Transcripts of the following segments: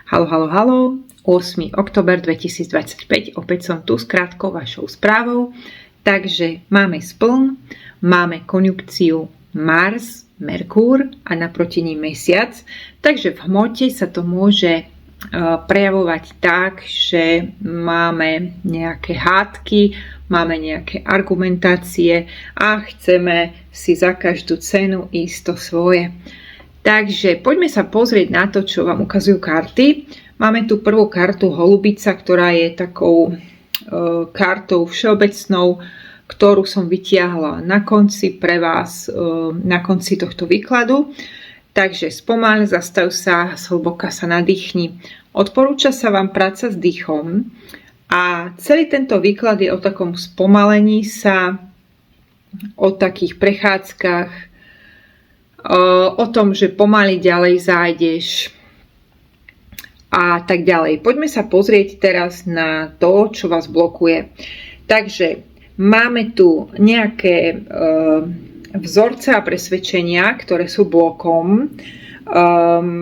Halo, 8. október 2025, opäť som tu s krátkou vašou správou. Takže máme spln, máme konjunkciu Mars, Merkúr a naproti ním Mesiac. Takže v hmote sa to môže prejavovať tak, že máme nejaké hádky, máme nejaké argumentácie a chceme si za každú cenu ísť to svoje. Takže poďme sa pozrieť na to, čo vám ukazujú karty. Máme tu prvú kartu Holubica, ktorá je takou kartou všeobecnou, ktorú som vytiahla na konci pre vás, na konci tohto výkladu. Takže spomaľ, zastav sa, zhlboka sa nadýchni. Odporúča sa vám práca s dýchom a celý tento výklad je o takom spomalení sa, o takých prechádzkach, o tom, že pomaly ďalej zájdeš a tak ďalej. Poďme sa pozrieť teraz na to, čo vás blokuje. Takže máme tu nejaké vzorce a presvedčenia, ktoré sú blokom,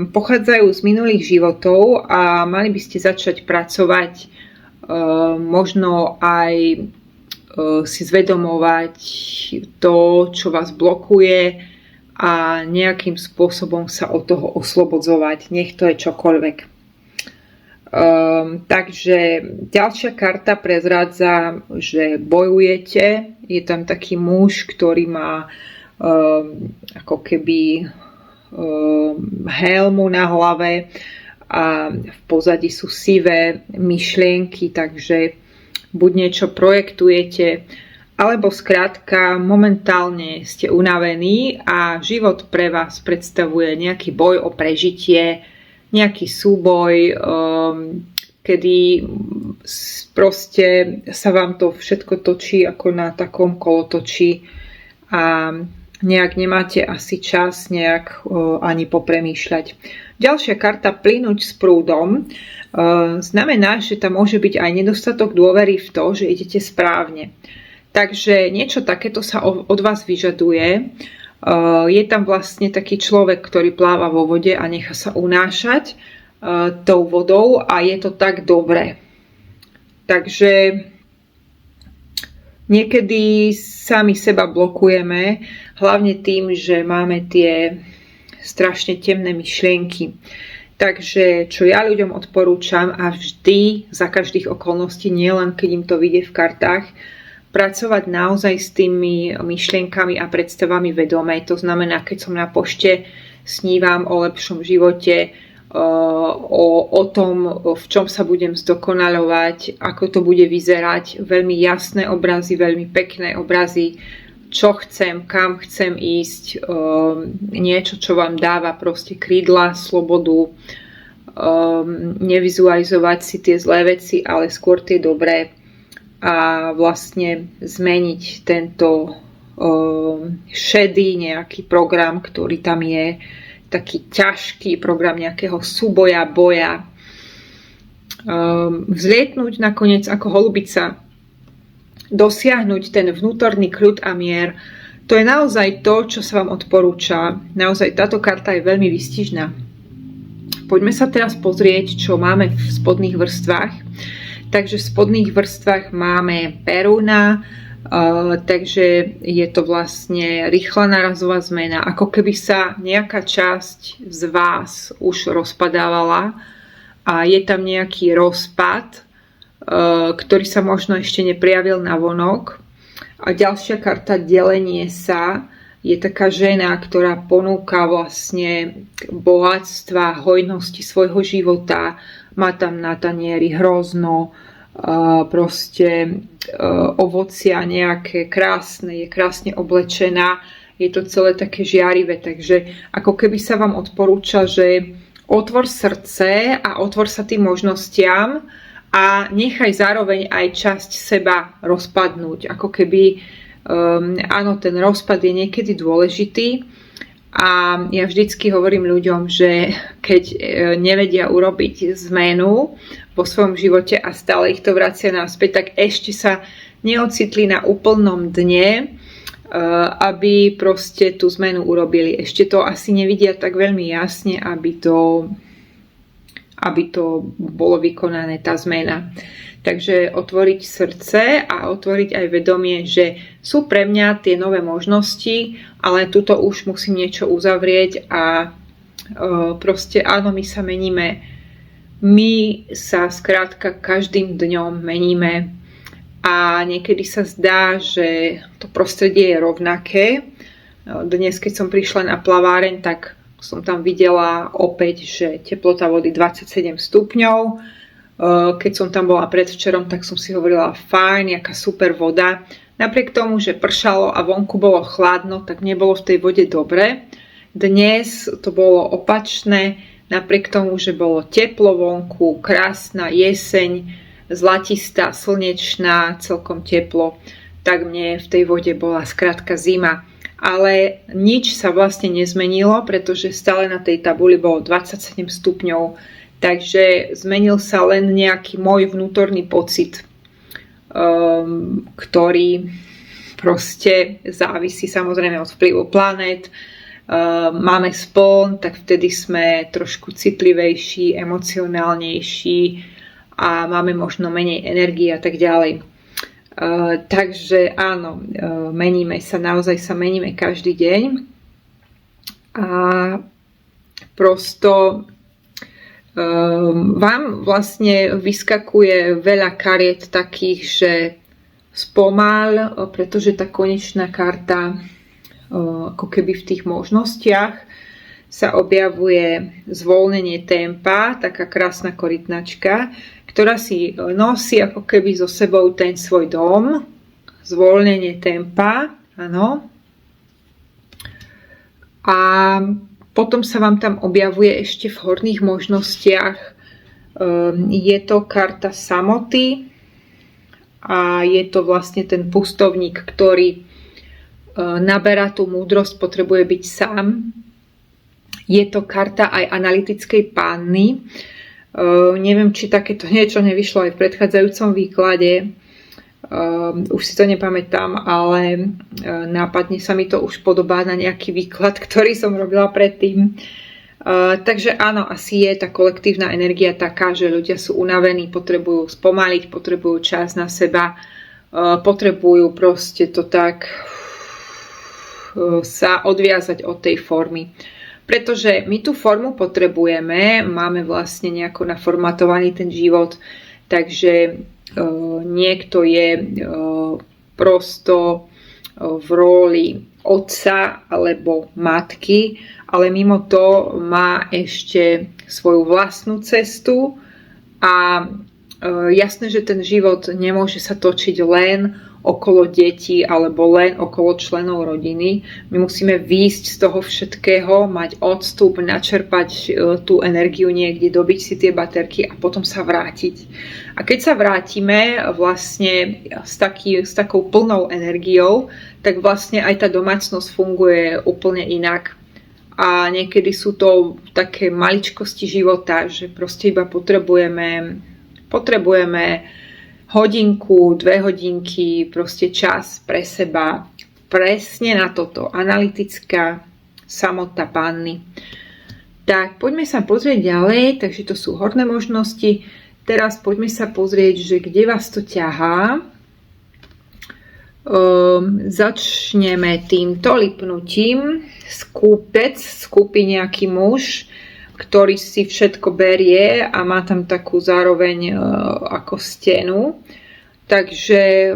pochádzajú z minulých životov a mali by ste začať pracovať, možno aj si zvedomovať to, čo vás blokuje a nejakým spôsobom sa od toho oslobodzovať, nech to je čokoľvek. Takže ďalšia karta prezrádza, že bojujete. Je tam taký muž, ktorý má ako keby helmu na hlave a v pozadí sú sivé myšlienky, takže buď niečo projektujete, alebo skrátka momentálne ste unavení a život pre vás predstavuje nejaký boj o prežitie, nejaký súboj, kedy proste sa vám to všetko točí ako na takom kolotočí a nejak nemáte asi čas nejak ani popremýšľať. Ďalšia karta plynúť s prúdom znamená, že tam môže byť aj nedostatok dôvery v to, že idete správne. Takže niečo takéto sa od vás vyžaduje. Je tam vlastne taký človek, ktorý pláva vo vode a nechá sa unášať tou vodou a je to tak dobré. Takže niekedy sami seba blokujeme, hlavne tým, že máme tie strašne temné myšlienky. Takže čo ja ľuďom odporúčam a vždy, za každých okolností, nielen keď im to vyjde v kartách, pracovať naozaj s tými myšlienkami a predstavami vedome. To znamená, keď som na pošte, snívam o lepšom živote, o tom, v čom sa budem zdokonaľovať, ako to bude vyzerať. Veľmi jasné obrazy, veľmi pekné obrazy, čo chcem, kam chcem ísť, niečo, čo vám dáva proste krídla, slobodu, nevizualizovať si tie zlé veci, ale skôr tie dobré a vlastne zmeniť tento šedý nejaký program, ktorý tam je, taký ťažký program nejakého súboja, boja. Vzlietnúť nakoniec ako holubica, dosiahnuť ten vnútorný kľud a mier. To je naozaj to, čo sa vám odporúča. Naozaj táto karta je veľmi výstižná. Poďme sa teraz pozrieť, čo máme v spodných vrstvách. Takže v spodných vrstvách máme Perúna, takže je to vlastne rýchla nárazová zmena. Ako keby sa nejaká časť z vás už rozpadávala a je tam nejaký rozpad, ktorý sa možno ešte neprijavil navonok. A ďalšia karta delenie sa je taká žena, ktorá ponúka vlastne bohatstva, hojnosti svojho života. Má tam na tanieri hrozno, proste ovocia nejaké krásne, je krásne oblečená, je to celé také žiarivé, takže ako keby sa vám odporúča, že otvor srdce a otvor sa tým možnostiam a nechaj zároveň aj časť seba rozpadnúť, ako keby áno, ten rozpad je niekedy dôležitý. A ja vždycky hovorím ľuďom, že keď nevedia urobiť zmenu vo svojom živote a stále ich to vracia naspäť, tak ešte sa neocitli na úplnom dne, aby proste tú zmenu urobili. Ešte to asi nevidia tak veľmi jasne, aby aby to bolo vykonané, tá zmena. Takže otvoriť srdce a otvoriť aj vedomie, že sú pre mňa tie nové možnosti, ale tuto už musím niečo uzavrieť a proste áno, my sa meníme. My sa skrátka každým dňom meníme a niekedy sa zdá, že to prostredie je rovnaké. Dnes, keď som prišla na plaváreň, tak som tam videla opäť, že teplota vody 27 stupňov. Keď som tam bola predvčerom, tak som si hovorila, fajn, jaká super voda. Napriek tomu, že pršalo a vonku bolo chladno, tak nebolo v tej vode dobre. Dnes to bolo opačné, napriek tomu, že bolo teplo vonku, krásna jeseň, zlatistá, slnečná, celkom teplo, tak mne v tej vode bola skrátka zima. Ale nič sa vlastne nezmenilo, pretože stále na tej tabuli bolo 27 stupňov. Takže zmenil sa len nejaký môj vnútorný pocit, ktorý proste závisí samozrejme od vplyvu planét. Máme spln, tak vtedy sme trošku citlivejší, emocionálnejší a máme možno menej energie a tak ďalej. Takže áno, meníme sa, naozaj sa meníme každý deň a prosto vám vlastne vyskakuje veľa kariet takých, že spomal, pretože tá konečná karta ako keby v tých možnostiach sa objavuje zvolnenie tempa, taká krásna korytnačka, ktorá si nosí ako keby so sebou ten svoj dom, zvolnenie tempa, áno. A potom sa vám tam objavuje ešte v horných možnostiach. Je to karta samoty a je to vlastne ten pustovník, ktorý naberá tú múdrosť, potrebuje byť sám. Je to karta aj analytickej panny. Neviem, či takéto niečo nevyšlo aj v predchádzajúcom výklade. Už si to nepamätám, ale nápadne sa mi to už podobá na nejaký výklad, ktorý som robila predtým. Takže áno, asi je tá kolektívna energia taká, že ľudia sú unavení, potrebujú spomaliť, potrebujú čas na seba, potrebujú proste to tak sa odviazať od tej formy. Pretože my tú formu potrebujeme, máme vlastne nejako naformatovaný ten život, takže niekto je prosto v róli otca alebo matky, ale mimo to má ešte svoju vlastnú cestu a jasné, že ten život nemôže sa točiť len okolo detí alebo len okolo členov rodiny. My musíme výjsť z toho všetkého, mať odstup, načerpať tú energiu niekde, dobiť si tie baterky a potom sa vrátiť. A keď sa vrátime vlastne s takou plnou energiou, tak vlastne aj tá domácnosť funguje úplne inak. A niekedy sú to také maličkosti života, že proste iba potrebujeme hodinku, 2 hodinky, proste čas pre seba. Presne na toto. Analytická samota panny. Tak, poďme sa pozrieť ďalej. Takže to sú horné možnosti. Teraz poďme sa pozrieť, že kde vás to ťahá. Začneme týmto lipnutím. Skúpi nejaký muž, ktorý si všetko berie a má tam takú zároveň ako stenu. Takže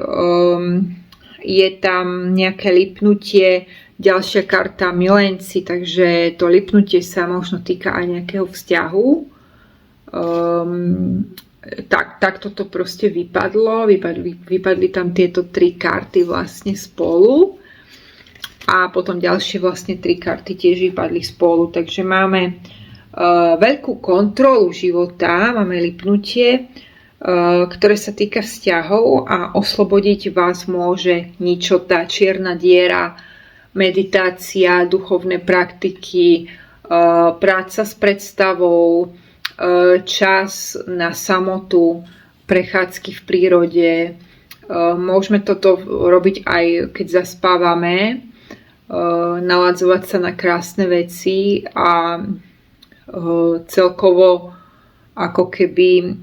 je tam nejaké lipnutie, ďalšia karta milenci, takže to lipnutie sa možno týka aj nejakého vzťahu. Tak toto proste vypadlo. Vypadli tam tieto 3 karty vlastne spolu. A potom ďalšie vlastne 3 karty tiež vypadli spolu. Takže máme veľkú kontrolu života, máme lipnutie, ktoré sa týka vzťahov a oslobodiť vás môže ničota, čierna diera, meditácia, duchovné praktiky, práca s predstavou, čas na samotu, prechádzky v prírode. Môžeme toto robiť aj keď zaspávame, naladzovať sa na krásne veci a celkovo ako keby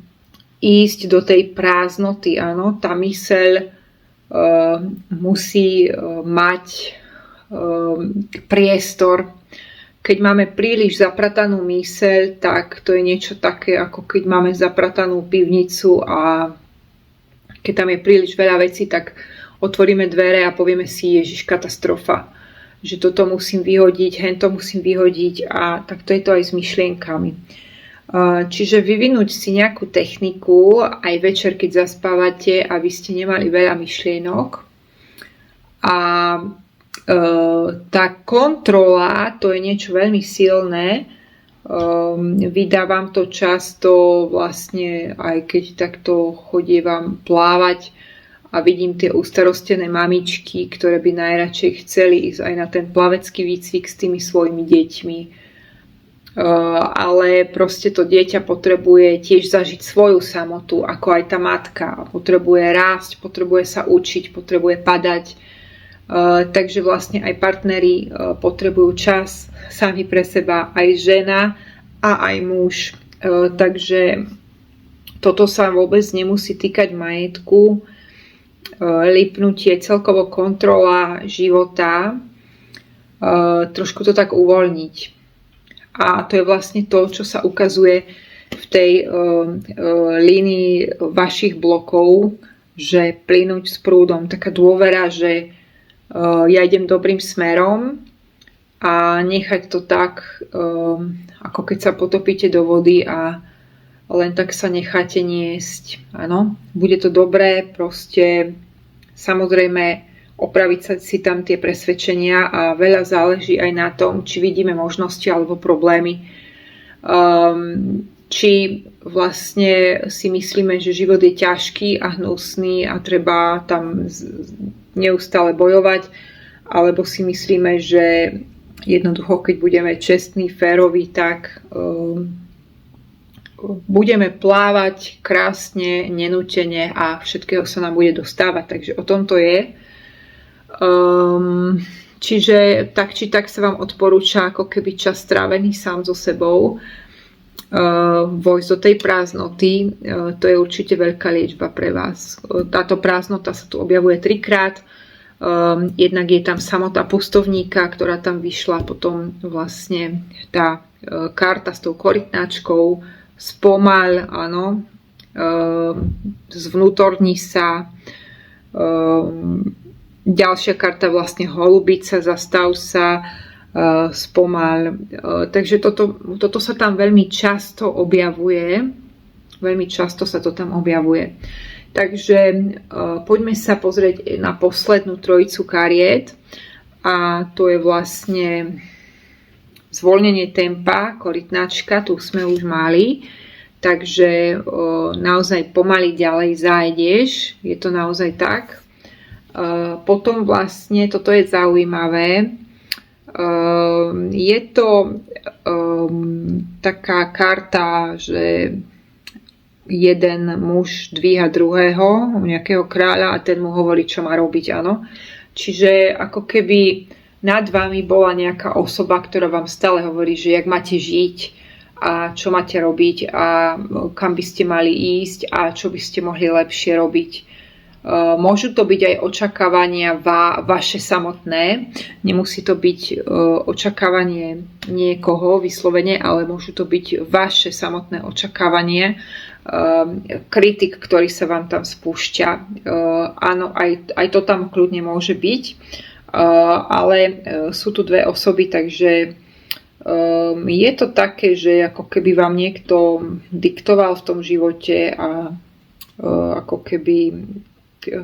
ísť do tej prázdnoty. Áno, tá myseľ musí mať priestor. Keď máme príliš zapratanú myseľ, tak to je niečo také, ako keď máme zapratanú pivnicu a keď tam je príliš veľa vecí, tak otvoríme dvere a povieme si, Ježiš, katastrofa, že toto musím vyhodiť, hento musím vyhodiť, a tak to je to aj s myšlienkami. Čiže vyvinúť si nejakú techniku aj večer, keď zaspávate, aby ste nemali veľa myšlienok. A tá kontrola, to je niečo veľmi silné. Vydávam to často vlastne, aj keď takto chodievam plávať a vidím tie ustarostené mamičky, ktoré by najradšej chceli ísť aj na ten plavecký výcvik s tými svojimi deťmi. Ale proste to dieťa potrebuje tiež zažiť svoju samotu, ako aj tá matka. Potrebuje rásť, potrebuje sa učiť, potrebuje padať. Takže vlastne aj partneri potrebujú čas sami pre seba, aj žena a aj muž. Takže toto sa vôbec nemusí týkať majetku. Lipnutie, celkovo kontrola života, trošku to tak uvoľniť. A to je vlastne to, čo sa ukazuje v tej línii vašich blokov, že plynúť s prúdom, taká dôvera, že ja idem dobrým smerom, a nechať to tak, ako keď sa potopíte do vody a len tak sa necháte niesť. Áno, bude to dobré, proste samozrejme opraviť si tam tie presvedčenia, a veľa záleží aj na tom, či vidíme možnosti alebo problémy. Či vlastne si myslíme, že život je ťažký a hnusný a treba tam neustále bojovať, alebo si myslíme, že jednoducho, keď budeme čestní, féroví, tak budeme plávať krásne, nenútene a všetkého sa nám bude dostávať. Takže o tom to je. Čiže tak či tak sa vám odporúča ako keby čas strávený sám so sebou, vojsť do tej prázdnoty. To je určite veľká liečba pre vás. Táto prázdnota sa tu objavuje 3-krát. Jednak je tam samota pustovníka, ktorá tam vyšla, potom vlastne tá karta s tou korytnačkou, spomal, áno, zvnútorní sa. Ďalšia karta vlastne holubica, zastav sa, spomal. Takže toto sa tam veľmi často objavuje. Veľmi často sa to tam objavuje. Takže poďme sa pozrieť na poslednú trojicu kariet. A to je vlastne zvolnenie tempa, korytnačka, tu sme už mali. Takže naozaj pomaly ďalej zájdeš. Je to naozaj tak. Potom vlastne, toto je zaujímavé, je to taká karta, že jeden muž dvíha druhého, nejakého kráľa, a ten mu hovorí, čo má robiť, áno. Čiže ako keby nad vami bola nejaká osoba, ktorá vám stále hovorí, že jak máte žiť a čo máte robiť a kam by ste mali ísť a čo by ste mohli lepšie robiť. Môžu to byť aj očakávania vaše samotné, nemusí to byť očakávanie niekoho vyslovene, ale môžu to byť vaše samotné očakávanie, kritik, ktorý sa vám tam spúšťa. Áno, aj to tam kľudne môže byť, ale sú tu dve osoby, takže je to také, že ako keby vám niekto diktoval v tom živote a ako keby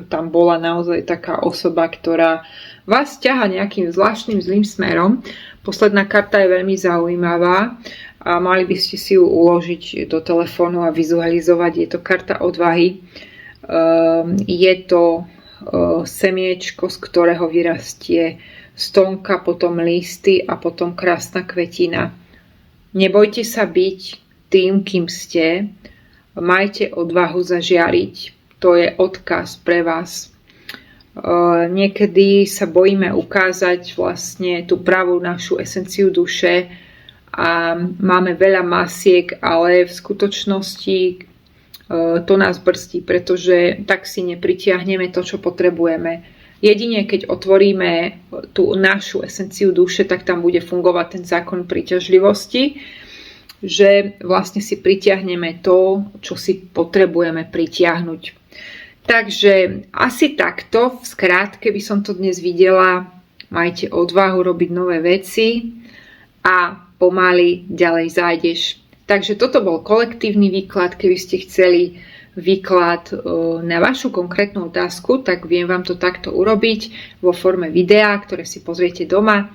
tam bola naozaj taká osoba, ktorá vás ťaha nejakým zvláštnym zlým smerom. Posledná karta je veľmi zaujímavá a mali by ste si ju uložiť do telefónu a vizualizovať. Je to karta odvahy. Je to semiečko, z ktorého vyrastie stonka, potom listy a potom krásna kvetina. Nebojte sa byť tým, kým ste. Majte odvahu zažiariť. To je odkaz pre vás. Niekedy sa bojíme ukázať vlastne tú pravú našu esenciu duše a máme veľa masiek, ale v skutočnosti to nás brzdí, pretože tak si nepritiahneme to, čo potrebujeme. Jedine keď otvoríme tú našu esenciu duše, tak tam bude fungovať ten zákon príťažlivosti, že vlastne si pritiahneme to, čo si potrebujeme pritiahnuť. Takže asi takto, v skrátke by som to dnes videla. Majte odvahu robiť nové veci a pomaly ďalej zájdeš. Takže toto bol kolektívny výklad. Keby ste chceli výklad na vašu konkrétnu otázku, tak viem vám to takto urobiť vo forme videa, ktoré si pozriete doma.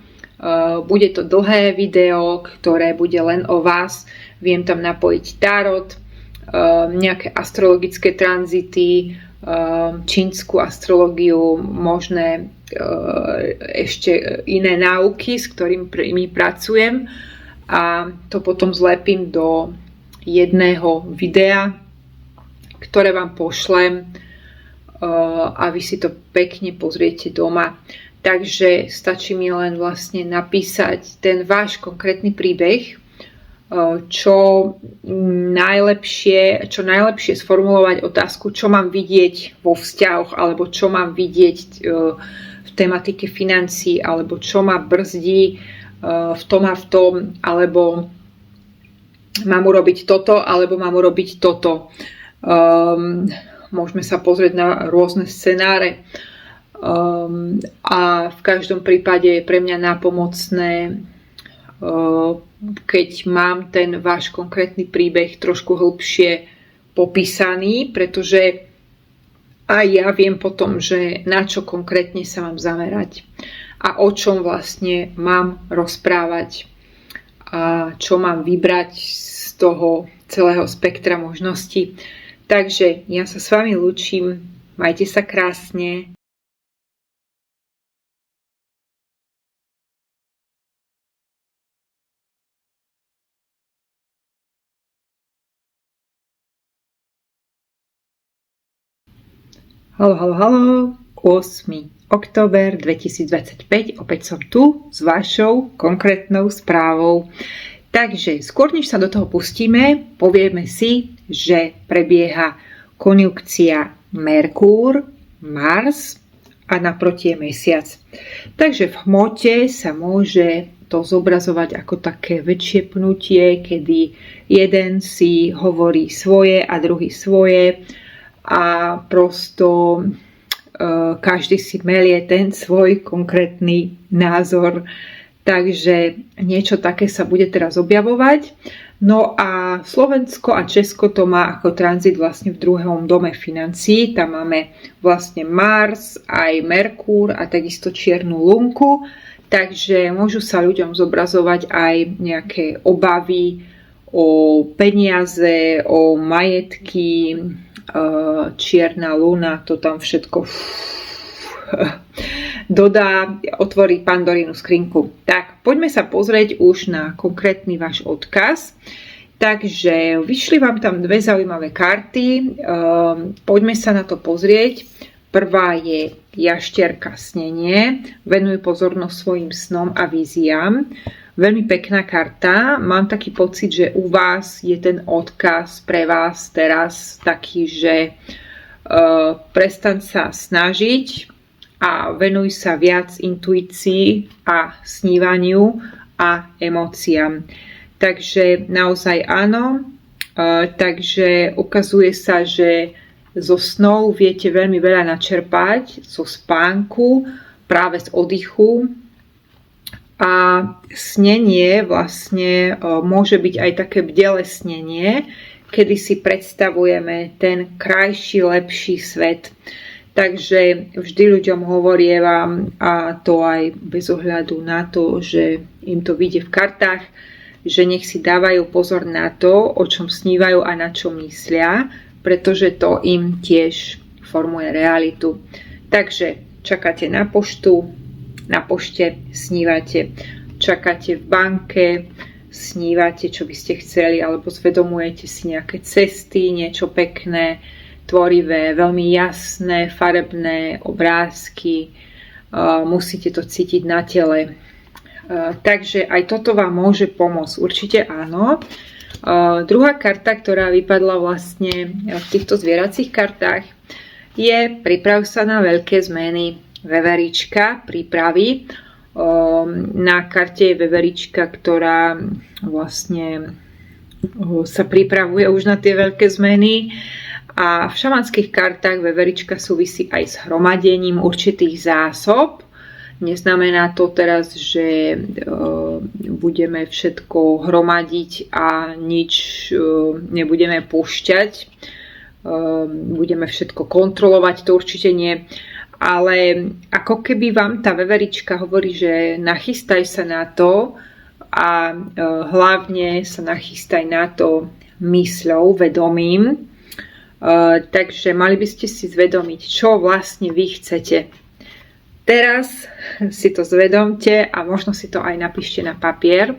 Bude to dlhé video, ktoré bude len o vás. Viem tam napojiť tarot, nejaké astrologické tranzity, čínsku astrológiu, možné ešte iné náuky, s ktorými pracujem, a to potom zlepím do jedného videa, ktoré vám pošlem a vy si to pekne pozriete doma. Takže stačí mi len vlastne napísať ten váš konkrétny príbeh, čo najlepšie sformulovať otázku, čo mám vidieť vo vzťahoch, alebo čo mám vidieť v tematike financií, alebo čo ma brzdí v tom a v tom, alebo mám urobiť toto, alebo mám urobiť toto. Môžeme sa pozrieť na rôzne scenáre a v každom prípade je pre mňa nápomocné, keď mám ten váš konkrétny príbeh trošku hĺbšie popísaný, pretože aj ja viem potom, že na čo konkrétne sa mám zamerať a o čom vlastne mám rozprávať a čo mám vybrať z toho celého spektra možností. Takže ja sa s vami lúčim, majte sa krásne. Halo, 8. október 2025, opäť som tu s vašou konkrétnou správou. Takže skôr než sa do toho pustíme, povieme si, že prebieha konjunkcia Merkúr, Mars a naproti je Mesiac. Takže v hmote sa môže to zobrazovať ako také väčšie pnutie, kedy jeden si hovorí svoje a druhý svoje, a prosto každý si melie ten svoj konkrétny názor. Takže niečo také sa bude teraz objavovať. No a Slovensko a Česko to má ako tranzit vlastne v druhom dome financií. Tam máme vlastne Mars, aj Merkúr a takisto čiernu lunku. Takže môžu sa ľuďom zobrazovať aj nejaké obavy o peniaze, o majetky. Čierna luna to tam všetko dodá, otvorí Pandorínu skrinku. Tak, poďme sa pozrieť už na konkrétny váš odkaz. Takže vyšli vám tam dve zaujímavé karty. Poďme sa na to pozrieť. Prvá je jaštierka snenie. Venuj pozornosť svojim snom a víziám. Veľmi pekná karta. Mám taký pocit, že u vás je ten odkaz pre vás teraz taký, že prestaň sa snažiť a venuj sa viac intuícii a snívaniu a emóciám. Takže naozaj áno. Takže ukazuje sa, že zo snov viete veľmi veľa načerpať, zo spánku, práve z oddychu. A snenie vlastne môže byť aj také bdelé snenie, kedy si predstavujeme ten krajší, lepší svet. Takže vždy ľuďom hovorievam, a to aj bez ohľadu na to, že im to vyjde v kartách, že nech si dávajú pozor na to, o čom snívajú a na čo myslia, pretože to im tiež formuje realitu. Takže čakáte na poštu, na pošte snívate, čakáte v banke, snívate, čo by ste chceli, alebo zvedomujete si nejaké cesty, niečo pekné, tvorivé, veľmi jasné, farebné obrázky. Musíte to cítiť na tele. Takže aj toto vám môže pomôcť, určite áno. Druhá karta, ktorá vypadla vlastne v týchto zvieracích kartách, je priprav sa na veľké zmeny. Veverička prípravy. Na karte je veverička, ktorá vlastne sa pripravuje už na tie veľké zmeny. A v šamanských kartách veverička súvisí aj s hromadením určitých zásob. Neznamená to teraz, že budeme všetko hromadiť a nič nebudeme púšťať. Budeme všetko kontrolovať, to určite nie. Ale ako keby vám tá veverička hovorí, že nachystaj sa na to a hlavne sa nachystaj na to mysľou, vedomím. Takže mali by ste si zvedomiť, čo vlastne vy chcete. Teraz si to zvedomte a možno si to aj napíšte na papier,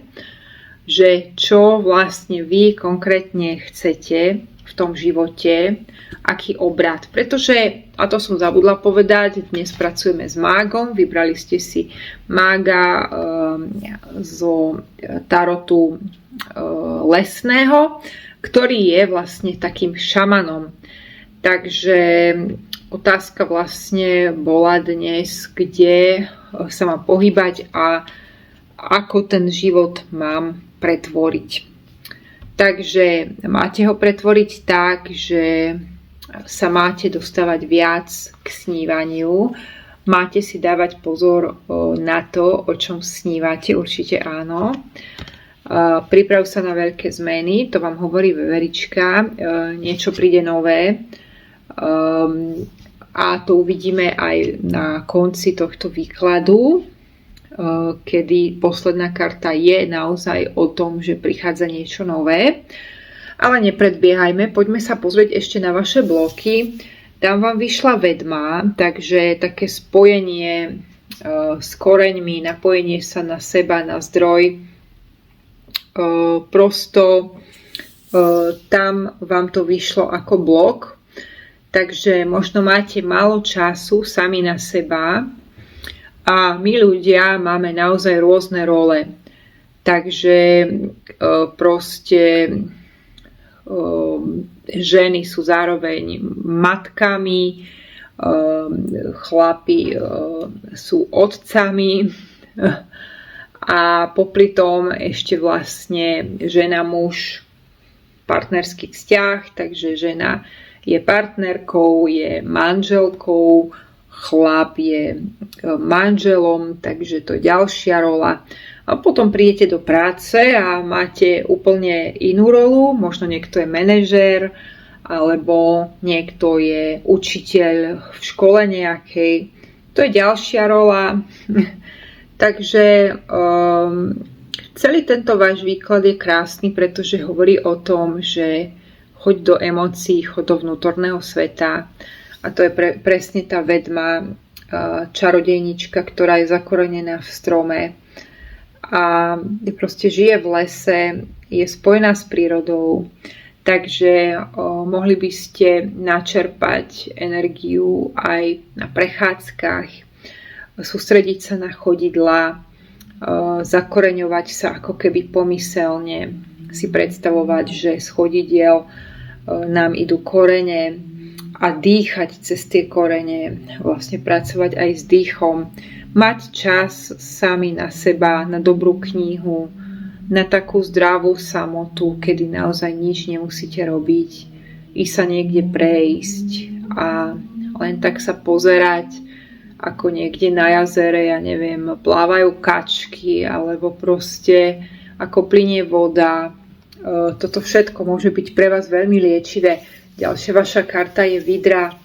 že čo vlastne vy konkrétne chcete v tom živote, aký obrad. Pretože, a to som zabudla povedať, dnes pracujeme s mágom, vybrali ste si mága zo tarotu lesného, ktorý je vlastne takým šamanom. Takže otázka vlastne bola dnes, kde sa mám pohybať a ako ten život mám pretvoriť. Takže máte ho pretvoriť tak, že sa máte dostávať viac k snívaniu. Máte si dávať pozor na to, o čom snívate, určite áno. Priprav sa na veľké zmeny, to vám hovorí veverička, niečo príde nové. A to uvidíme aj na konci tohto výkladu, kedy posledná karta je naozaj o tom, že prichádza niečo nové. Ale nepredbiehajme, poďme sa pozrieť ešte na vaše bloky. Tam vám vyšla vedma, takže také spojenie s koreňmi, napojenie sa na seba, na zdroj. Prosto tam vám to vyšlo ako blok. Takže možno máte málo času sami na seba a my ľudia máme naozaj rôzne role. Takže proste ženy sú zároveň matkami, chlapi sú otcami a popri tom ešte vlastne žena muž partnerský vzťah, takže žena je partnerkou, je manželkou, chlap je manželom, takže to je ďalšia rola. A potom prídete do práce a máte úplne inú rolu, možno niekto je manažér, alebo niekto je učiteľ v škole nejakej. To je ďalšia rola. Takže celý tento váš výklad je krásny, pretože hovorí o tom, že choď do emócií, choď do vnútorného sveta. A to je presne tá vedma, čarodejnička, ktorá je zakorenená v strome. A proste žije v lese, je spojená s prírodou. Takže mohli by ste načerpať energiu aj na prechádzkach, sústrediť sa na chodidlá, zakoreňovať sa ako keby pomyselne, si predstavovať, že z chodidiel nám idú korene a dýchať cez tie korene, vlastne pracovať aj s dýchom, mať čas sami na seba, na dobrú knihu, na takú zdravú samotu, kedy naozaj nič nemusíte robiť, ísť sa niekde prejsť a len tak sa pozerať, ako niekde na jazere, ja neviem, plávajú kačky, alebo proste ako plynie voda. Toto všetko môže byť pre vás veľmi liečivé. Ďalšia vaša karta je vidra,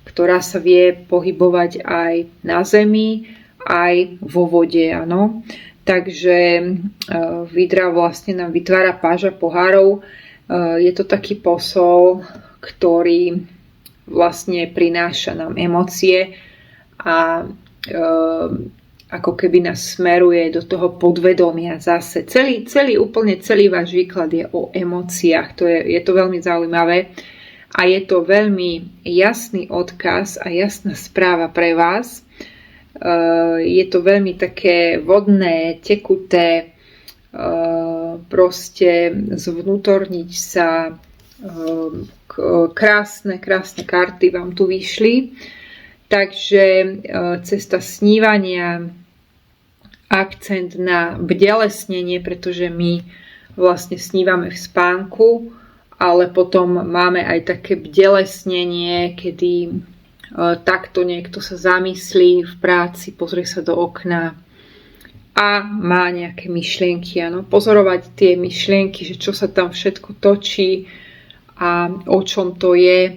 ktorá sa vie pohybovať aj na zemi, aj vo vode. Áno. Takže vidra vlastne nám vytvára páža pohárov. Je to taký posol, ktorý vlastne prináša nám emócie a ako keby nás smeruje do toho podvedomia zase. Úplne celý váš výklad je o emóciách. Je to veľmi zaujímavé a je to veľmi jasný odkaz a jasná správa pre vás, Je to veľmi také vodné, tekuté, proste zvnútorniť sa. Krásne karty vám tu vyšli. Takže cesta snívania, akcent na bdelesnenie, pretože my vlastne snívame v spánku, ale potom máme aj také bdelesnenie, kedy takto niekto sa zamyslí v práci, pozrie sa do okna a má nejaké myšlienky. Áno? Pozorovať tie myšlienky, že čo sa tam všetko točí a o čom to je,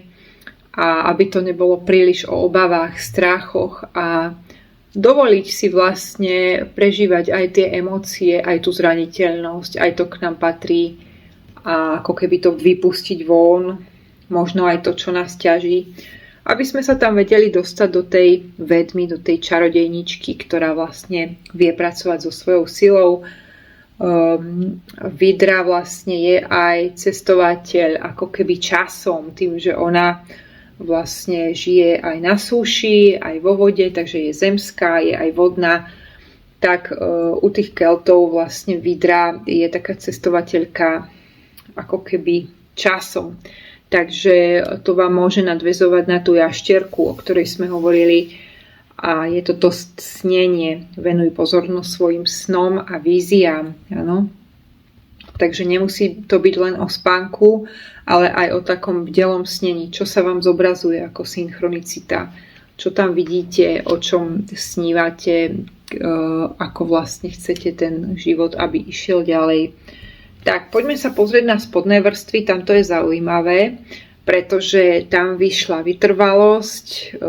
a aby to nebolo príliš o obavách, strachoch, a dovoliť si vlastne prežívať aj tie emócie, aj tú zraniteľnosť, aj to k nám patrí, a ako keby to vypustiť von, možno aj to, čo nás ťaží, aby sme sa tam vedeli dostať do tej vedmy, do tej čarodejničky, ktorá vlastne vie pracovať so svojou silou. Vidra vlastne je aj cestovateľ ako keby časom, tým, že ona vlastne žije aj na súši, aj vo vode, takže je zemská, je aj vodná. Tak u tých Keltov vlastne vidra je taká cestovateľka ako keby časom. Takže to vám môže nadväzovať na tú jaštierku, o ktorej sme hovorili. A je to snenie. Venuj pozornosť svojim snom a víziám. Áno? Takže nemusí to byť len o spánku, ale aj o takom bdelom snení. Čo sa vám zobrazuje ako synchronicita? Čo tam vidíte, o čom snívate, ako vlastne chcete ten život, aby išiel ďalej. Tak, poďme sa pozrieť na spodné vrstvy. Tam to je zaujímavé, pretože tam vyšla vytrvalosť.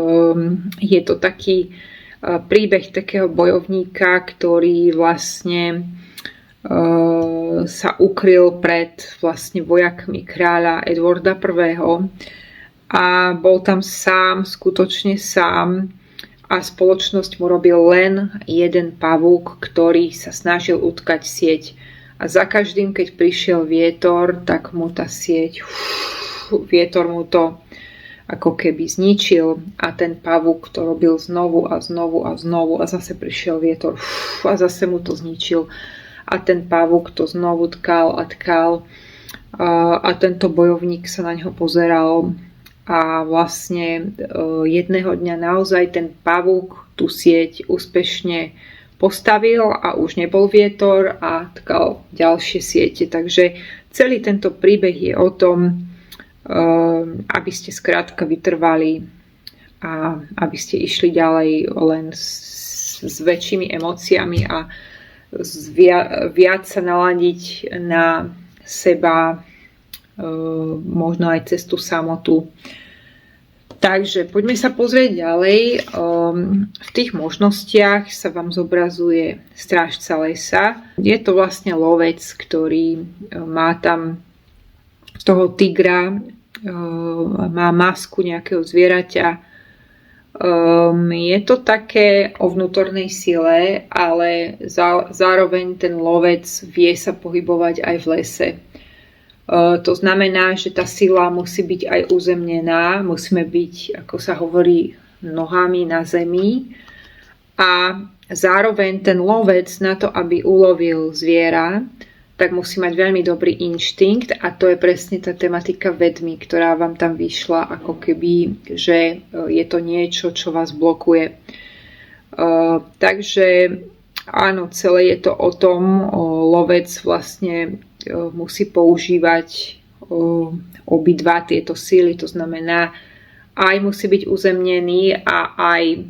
Je to taký príbeh takého bojovníka, ktorý vlastne sa ukryl pred vlastne vojakmi kráľa Edwarda I. A bol tam sám, skutočne sám, a spoločnosť mu robil len jeden pavúk, ktorý sa snažil utkať sieť. A za každým, keď prišiel vietor, tak mu tá sieť, vietor mu to ako keby zničil, a ten pavúk to robil znovu a znovu a znovu, a zase prišiel vietor a zase mu to zničil. A ten pavúk to znovu tkal a tkal, a tento bojovník sa na ňo pozeral, a vlastne jedného dňa naozaj ten pavúk tú sieť úspešne postavil a už nebol vietor a tkal ďalšie siete. Takže celý tento príbeh je o tom, aby ste skrátka vytrvali a aby ste išli ďalej len s väčšími emóciami a viac sa naladiť na seba, možno aj cez tú samotu. Takže poďme sa pozrieť ďalej. V tých možnostiach sa vám zobrazuje strážca lesa. Je to vlastne lovec, ktorý má tam toho tigra, má masku nejakého zvieraťa. Je to také o vnútornej sile, ale zároveň ten lovec vie sa pohybovať aj v lese. To znamená, že tá sila musí byť aj uzemnená, musíme byť, ako sa hovorí, nohami na zemi, a zároveň ten lovec na to, aby ulovil zviera, tak musí mať veľmi dobrý inštinkt, a to je presne tá tematika vedmy, ktorá vám tam vyšla, ako keby, že je to niečo, čo vás blokuje. Takže áno, celé je to o tom, lovec vlastne musí používať obidva tieto síly, to znamená, aj musí byť uzemnený a aj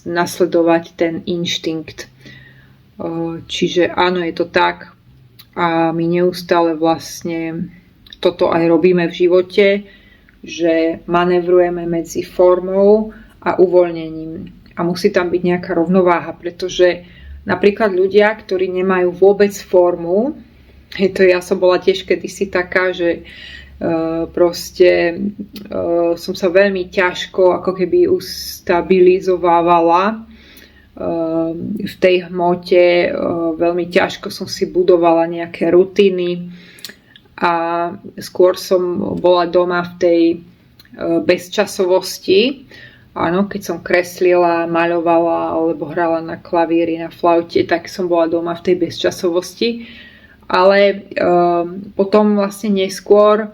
nasledovať ten inštinkt. Čiže áno, je to tak, a my neustále vlastne toto aj robíme v živote, že manévrujeme medzi formou a uvoľnením, a musí tam byť nejaká rovnováha, pretože napríklad ľudia, ktorí nemajú vôbec formu, ja som bola tiež kedysi taká, že som sa veľmi ťažko ako keby ustabilizovávala v tej hmote, veľmi ťažko som si budovala nejaké rutiny, a skôr som bola doma v tej bezčasovosti, Áno, keď som kreslila, maľovala alebo hrala na klavíri, na flaute, tak som bola doma v tej bezčasovosti. Ale potom vlastne neskôr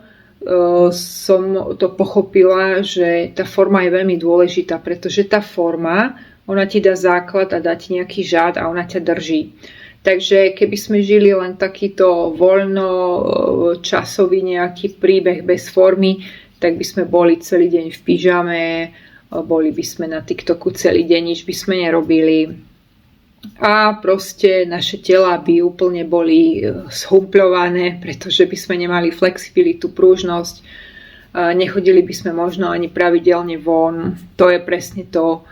som to pochopila, že tá forma je veľmi dôležitá, pretože tá forma, ona ti dá základ a dá ti nejaký žád a ona ťa drží. Takže keby sme žili len takýto voľnočasový nejaký príbeh bez formy, tak by sme boli celý deň v pyžame, boli by sme na TikToku celý deň, nič by sme nerobili. A proste naše tela by úplne boli zhumpľované, pretože by sme nemali flexibilitu, prúžnosť, nechodili by sme možno ani pravidelne von. To je presne to,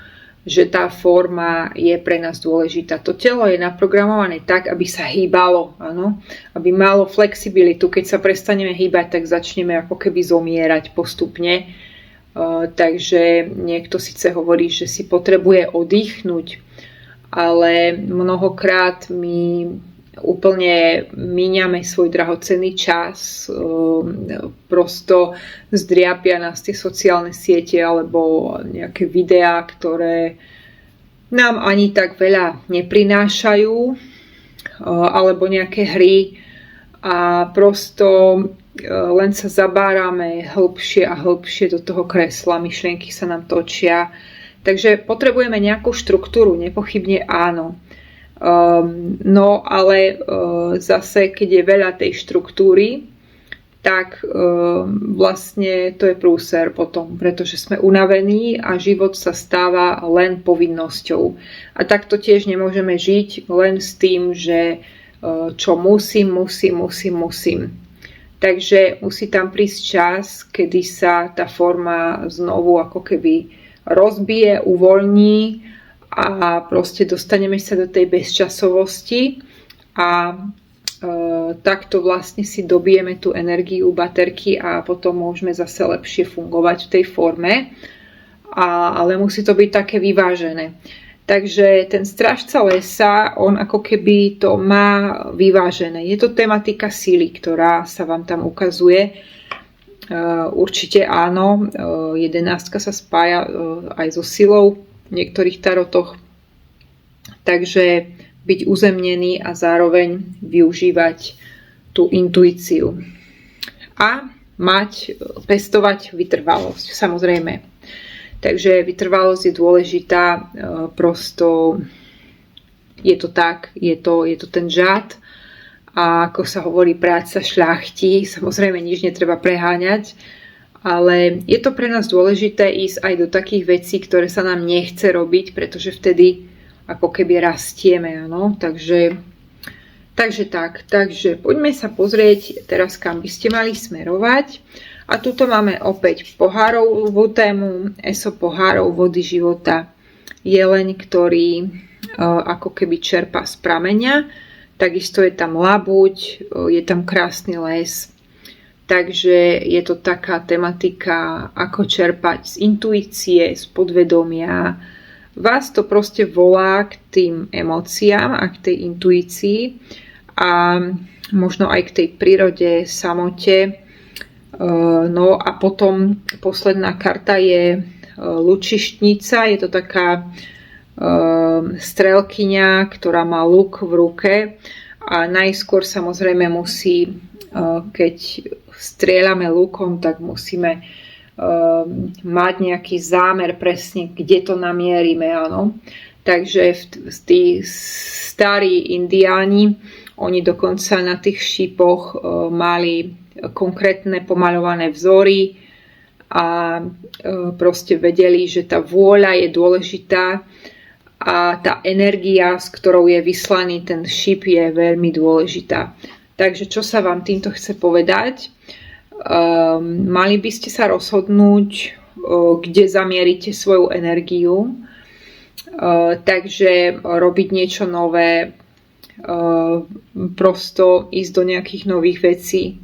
že tá forma je pre nás dôležitá. To telo je naprogramované tak, aby sa hýbalo, áno? Aby malo flexibilitu. Keď sa prestaneme hýbať, tak začneme ako keby zomierať postupne. Takže niekto síce hovorí, že si potrebuje oddychnúť, ale mnohokrát my úplne míňame svoj drahocenný čas, prosto zdriapia nás tie sociálne siete alebo nejaké videá, ktoré nám ani tak veľa neprinášajú, alebo nejaké hry a prosto len sa zabárame hlbšie a hlbšie do toho kresla, myšlienky sa nám točia. Takže potrebujeme nejakú štruktúru, nepochybne áno. No ale zase, keď je veľa tej štruktúry, tak vlastne to je prúser potom, pretože sme unavení a život sa stáva len povinnosťou. A takto tiež nemôžeme žiť len s tým, že čo musím. Takže musí tam prísť čas, kedy sa tá forma znovu ako keby rozbije, uvoľní a proste dostaneme sa do tej bezčasovosti a takto vlastne si dobijeme tú energiu baterky a potom môžeme zase lepšie fungovať v tej forme. Ale musí to byť také vyvážené. Takže ten strážca lesa, on ako keby to má vyvážené. Je to tematika síly, ktorá sa vám tam ukazuje. Určite áno, 11 sa spája aj so silou v niektorých tarotoch. Takže byť uzemnený a zároveň využívať tú intuíciu. A pestovať vytrvalosť, samozrejme. Takže vytrvalosť je dôležitá, prosto je to tak, je to ten žád a ako sa hovorí, práca šľachtí, samozrejme nič netreba preháňať, ale je to pre nás dôležité ísť aj do takých vecí, ktoré sa nám nechce robiť, pretože vtedy ako keby rastieme, áno, takže poďme sa pozrieť teraz, kam by ste mali smerovať. A tuto máme opäť pohárovú tému, eso pohárov vody života. Jeleň, ktorý ako keby čerpá z prameňa. Takisto je tam labuť, je tam krásny les. Takže je to taká tematika, ako čerpať z intuície, z podvedomia. Vás to proste volá k tým emóciám a k tej intuícii a možno aj k tej prírode, samote. No a potom posledná karta je lučištnica, je to taká strelkyňa, ktorá má luk v ruke a najskôr samozrejme musí, keď strieľame lukom, tak musíme mať nejaký zámer presne, kde to namierime, áno. Takže tí starí indiáni, oni dokonca na tých šípoch mali konkrétne pomaľované vzory a proste vedeli, že tá vôľa je dôležitá a tá energia, s ktorou je vyslaný ten šíp, je veľmi dôležitá. Takže čo sa vám týmto chce povedať? Mali by ste sa rozhodnúť, kde zamierite svoju energiu. Takže robiť niečo nové, prosto ísť do nejakých nových vecí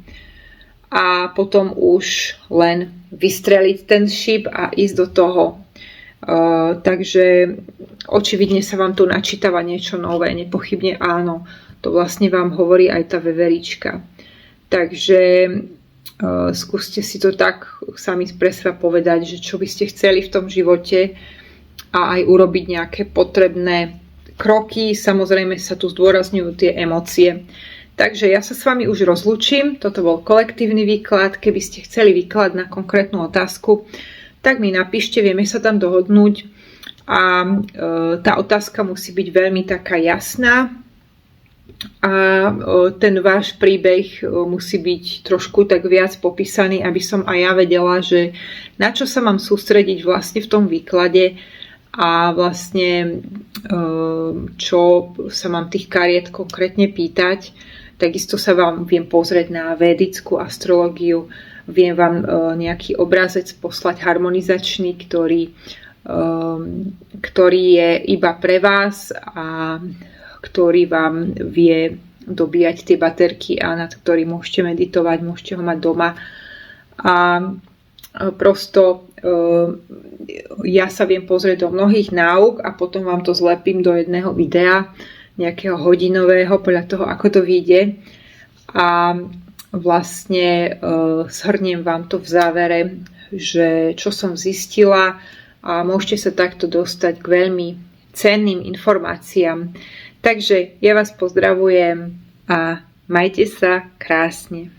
a potom už len vystreliť ten šíp a ísť do toho. Takže očividne sa vám tu načítava niečo nové, nepochybne áno. To vlastne vám hovorí aj tá veverička. Takže Skúste si to tak sami pre seba povedať, že čo by ste chceli v tom živote a aj urobiť nejaké potrebné kroky. Samozrejme sa tu zdôrazňujú tie emócie. Takže ja sa s vami už rozlúčim. Toto bol kolektívny výklad. Keby ste chceli výklad na konkrétnu otázku, tak mi napíšte, vieme sa tam dohodnúť. A tá otázka musí byť veľmi taká jasná. A ten váš príbeh musí byť trošku tak viac popísaný, aby som aj ja vedela, že na čo sa mám sústrediť vlastne v tom výklade a vlastne čo sa mám tých kariet konkrétne pýtať. Takisto sa vám viem pozrieť na védickú astrológiu, viem vám nejaký obrazec poslať harmonizačný, ktorý je iba pre vás a ktorý vám vie dobíjať tie baterky a nad ktorým môžete meditovať, môžete ho mať doma. A prosto ja sa viem pozrieť do mnohých náuk a potom vám to zlepím do jedného videa, nejakého hodinového, podľa toho, ako to vyjde. A vlastne shrniem vám to v závere, že čo som zistila a môžete sa takto dostať k veľmi cenným informáciám. Takže ja vás pozdravujem a majte sa krásne.